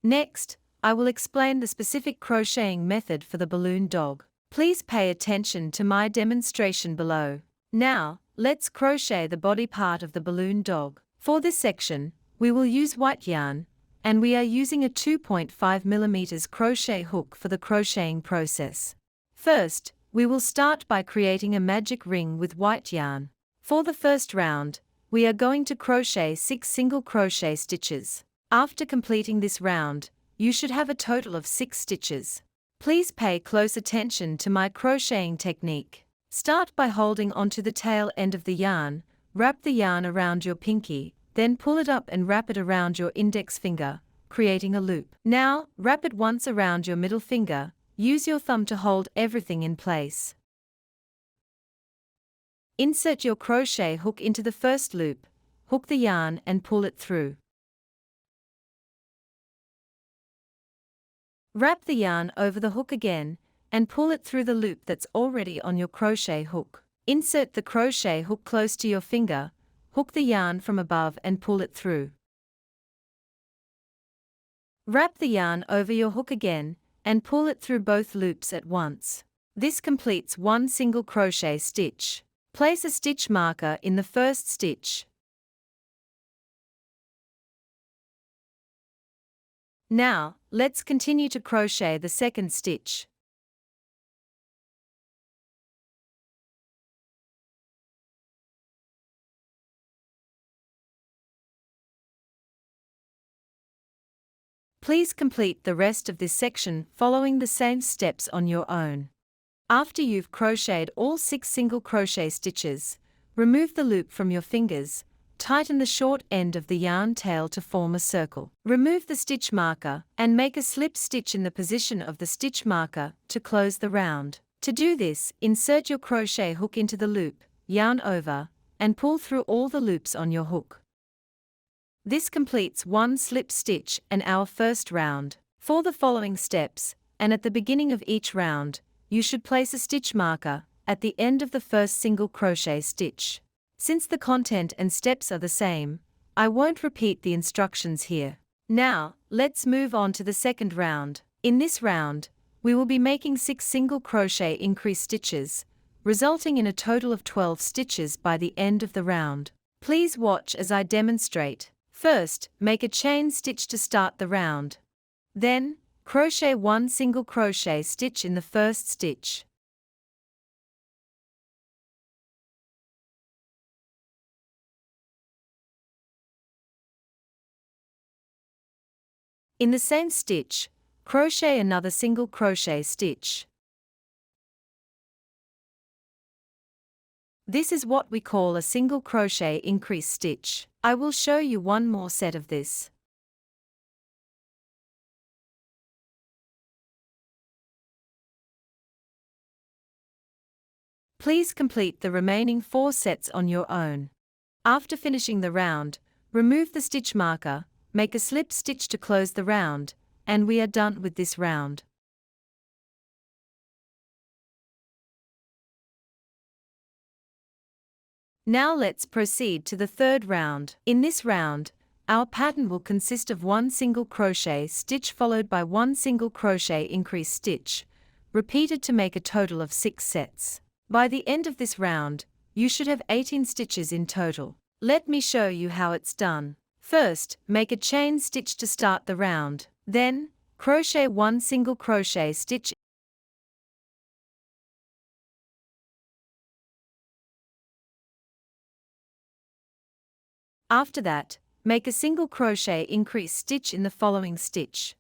Next, I will explain the specific crocheting method for the balloon dog. Please pay attention to my demonstration below. Now, let's crochet the body part of the balloon dog. For this section, we will use white yarn, and we are using a 2.5 mm crochet hook for the crocheting process. First, we will start by creating a magic ring with white yarn. For the first round, we are going to crochet 6 single crochet stitches. After completing this round, you should have a total of 6 stitches. Please pay close attention to my crocheting technique. Start by holding onto the tail end of the yarn, wrap the yarn around your pinky, then pull it up and wrap it around your index finger, creating a loop. Now, wrap it once around your middle finger, use your thumb to hold everything in place. Insert your crochet hook into the first loop, hook the yarn and pull it through. Wrap the yarn over the hook again, and pull it through the loop that's already on your crochet hook. Insert the crochet hook close to your finger, hook the yarn from above and pull it through. Wrap the yarn over your hook again, and pull it through both loops at once. This completes one single crochet stitch. Place a stitch marker in the first stitch. Now, let's continue to crochet the second stitch. Please complete the rest of this section following the same steps on your own. After you've crocheted all 6 single crochet stitches, remove the loop from your fingers, tighten the short end of the yarn tail to form a circle. Remove the stitch marker and make a slip stitch in the position of the stitch marker to close the round. To do this, insert your crochet hook into the loop, yarn over, and pull through all the loops on your hook. This completes one slip stitch and our first round. For the following steps, and at the beginning of each round, you should place a stitch marker at the end of the first single crochet stitch. Since the content and steps are the same, I won't repeat the instructions here. Now, let's move on to the second round. In this round, we will be making 6 single crochet increase stitches, resulting in a total of 12 stitches by the end of the round. Please watch as I demonstrate. First, make a chain stitch to start the round. Then, crochet 1 single crochet stitch in the first stitch. In the same stitch, crochet another single crochet stitch. This is what we call a single crochet increase stitch. I will show you one more set of this. Please complete the remaining 4 sets on your own. After finishing the round, remove the stitch marker, make a slip stitch to close the round, and we are done with this round. Now let's proceed to the third round. In this round, our pattern will consist of 1 single crochet stitch followed by 1 single crochet increase stitch, repeated to make a total of 6 sets. By the end of this round, you should have 18 stitches in total. Let me show you how it's done. First, make a chain stitch to start the round. Then, crochet 1 single crochet stitch. After that, make a single crochet increase stitch in the following stitch.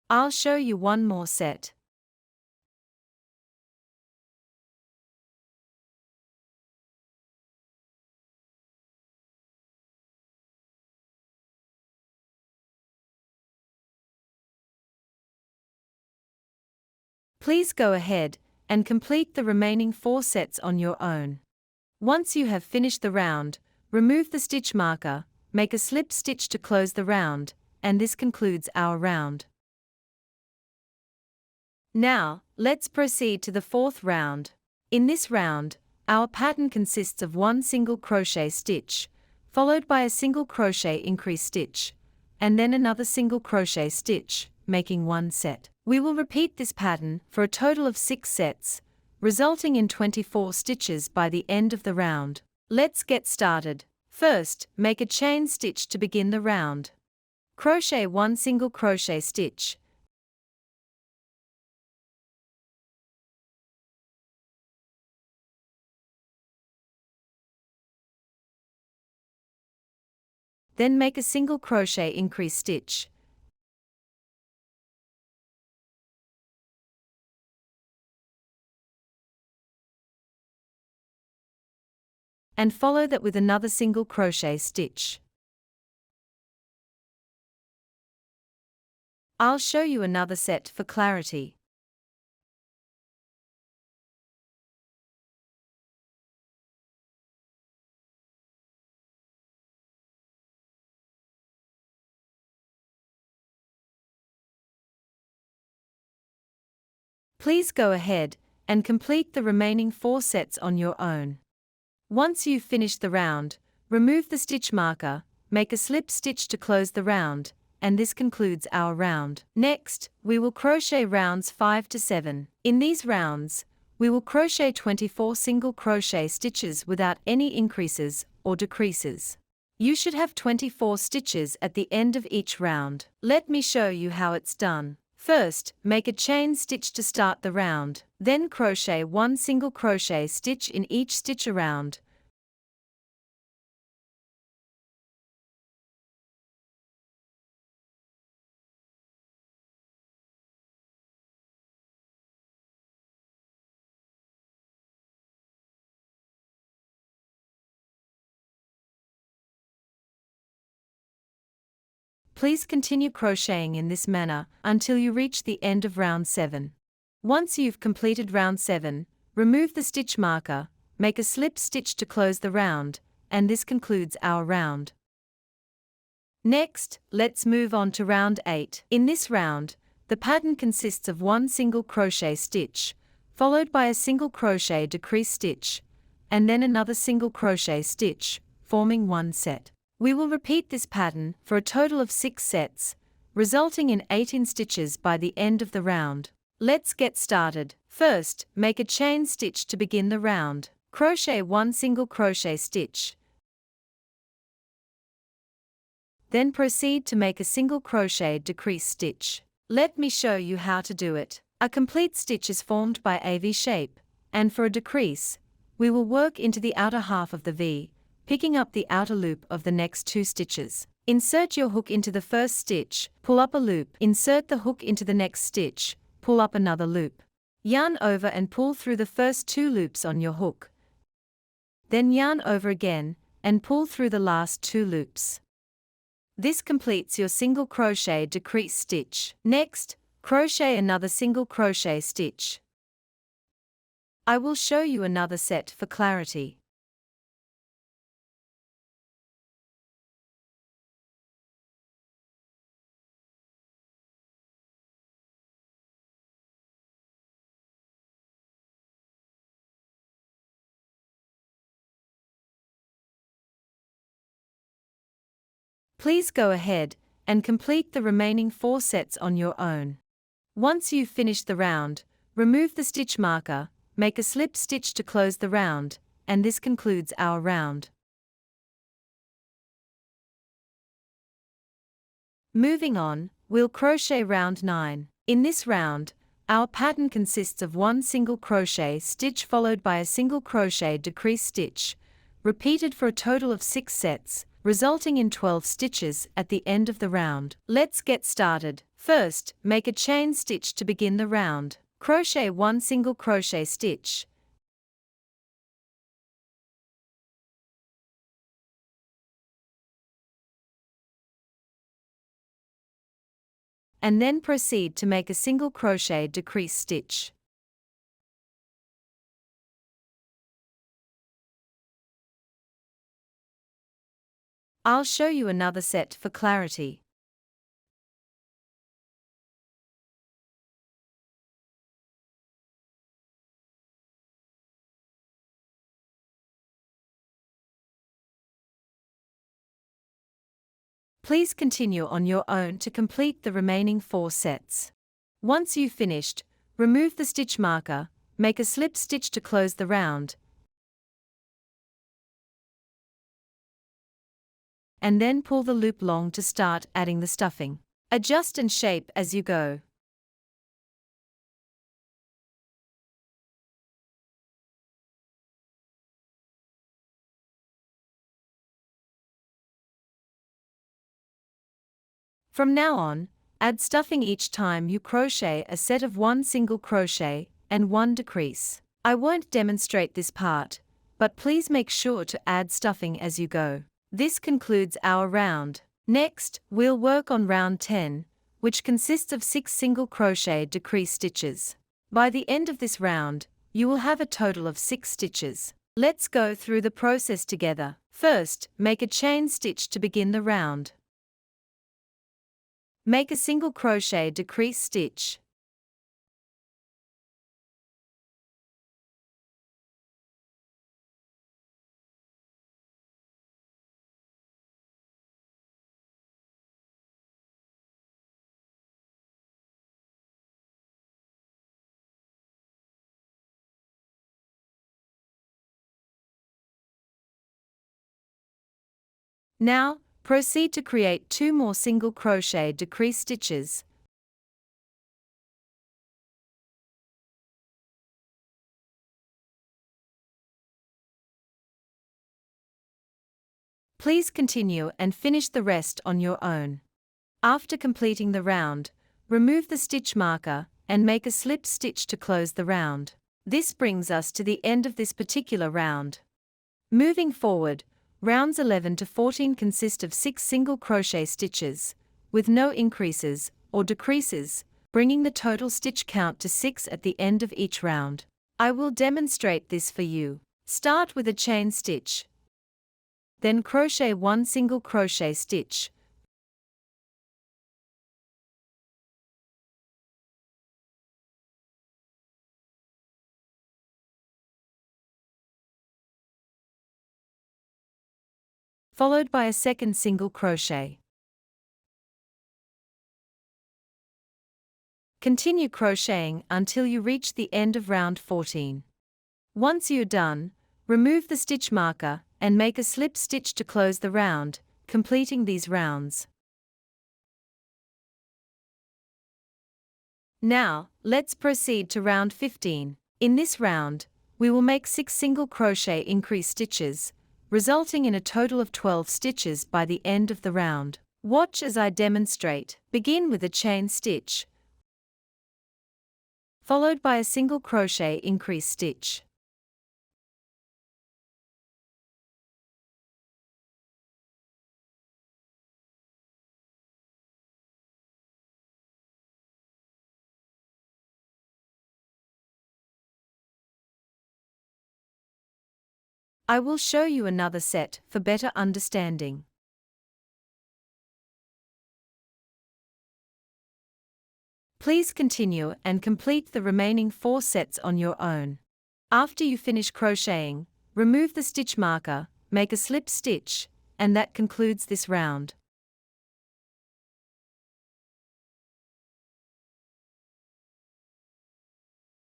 I'll show you one more set. Please go ahead and complete the remaining 4 sets on your own. Once you have finished the round, remove the stitch marker, make a slip stitch to close the round, and this concludes our round. Now, let's proceed to the fourth round. In this round, our pattern consists of one single crochet stitch, followed by a single crochet increase stitch, and then another single crochet stitch, making one set. We will repeat this pattern for a total of 6 sets, resulting in 24 stitches by the end of the round. Let's get started. First, make a chain stitch to begin the round. Crochet one single crochet stitch. Then make a single crochet increase stitch. And follow that with another single crochet stitch. I'll show you another set for clarity. Please go ahead and complete the remaining 4 sets on your own. Once you've finished the round, remove the stitch marker, make a slip stitch to close the round, and this concludes our round. Next, we will crochet rounds 5 to 7. In these rounds, we will crochet 24 single crochet stitches without any increases or decreases. You should have 24 stitches at the end of each round. Let me show you how it's done. First, make a chain stitch to start the round, then crochet one single crochet stitch in each stitch around. Please continue crocheting in this manner until you reach the end of round 7. Once you've completed round 7, remove the stitch marker, make a slip stitch to close the round, and this concludes our round. Next, let's move on to round 8. In this round, the pattern consists of one single crochet stitch, followed by a single crochet decrease stitch, and then another single crochet stitch, forming one set. We will repeat this pattern for a total of 6 sets, resulting in 18 stitches by the end of the round. Let's get started. First, make a chain stitch to begin the round. Crochet one single crochet stitch. Then proceed to make a single crochet decrease stitch. Let me show you how to do it. A complete stitch is formed by a V shape, and for a decrease, we will work into the outer half of the V, picking up the outer loop of the next 2 stitches. Insert your hook into the first stitch, pull up a loop, insert the hook into the next stitch, pull up another loop. Yarn over and pull through the first 2 loops on your hook. Then yarn over again, and pull through the last 2 loops. This completes your single crochet decrease stitch. Next, crochet another single crochet stitch. I will show you another set for clarity. Please go ahead and complete the remaining 4 sets on your own. Once you've finished the round, remove the stitch marker, make a slip stitch to close the round, and this concludes our round. Moving on, we'll crochet round 9. In this round, our pattern consists of one single crochet stitch followed by a single crochet decrease stitch, repeated for a total of 6 sets, resulting in 12 stitches at the end of the round. Let's get started. First, make a chain stitch to begin the round. Crochet one single crochet stitch. And then proceed to make a single crochet decrease stitch. I'll show you another set for clarity. Please continue on your own to complete the remaining 4 sets. Once you've finished, remove the stitch marker, make a slip stitch to close the round, and then pull the loop long to start adding the stuffing. Adjust and shape as you go. From now on, add stuffing each time you crochet a set of 1 single crochet and 1 decrease. I won't demonstrate this part, but please make sure to add stuffing as you go. This concludes our round. Next, we'll work on round 10, which consists of 6 single crochet decrease stitches. By the end of this round, you will have a total of 6 stitches. Let's go through the process together. First, make a chain stitch to begin the round. Make a single crochet decrease stitch. Now, proceed to create 2 more single crochet decrease stitches. Please continue and finish the rest on your own. After completing the round, remove the stitch marker and make a slip stitch to close the round. This brings us to the end of this particular round. Moving forward, rounds 11 to 14 consist of 6 single crochet stitches, with no increases or decreases, bringing the total stitch count to 6 at the end of each round. I will demonstrate this for you. Start with a chain stitch. Then crochet 1 single crochet stitch. Followed by a second single crochet. Continue crocheting until you reach the end of round 14. Once you're done, remove the stitch marker and make a slip stitch to close the round, completing these rounds. Now, let's proceed to round 15. In this round, we will make 6 single crochet increase stitches, resulting in a total of 12 stitches by the end of the round. Watch as I demonstrate. Begin with a chain stitch, followed by a single crochet increase stitch. I will show you another set for better understanding. Please continue and complete the remaining 4 sets on your own. After you finish crocheting, remove the stitch marker, make a slip stitch, and that concludes this round.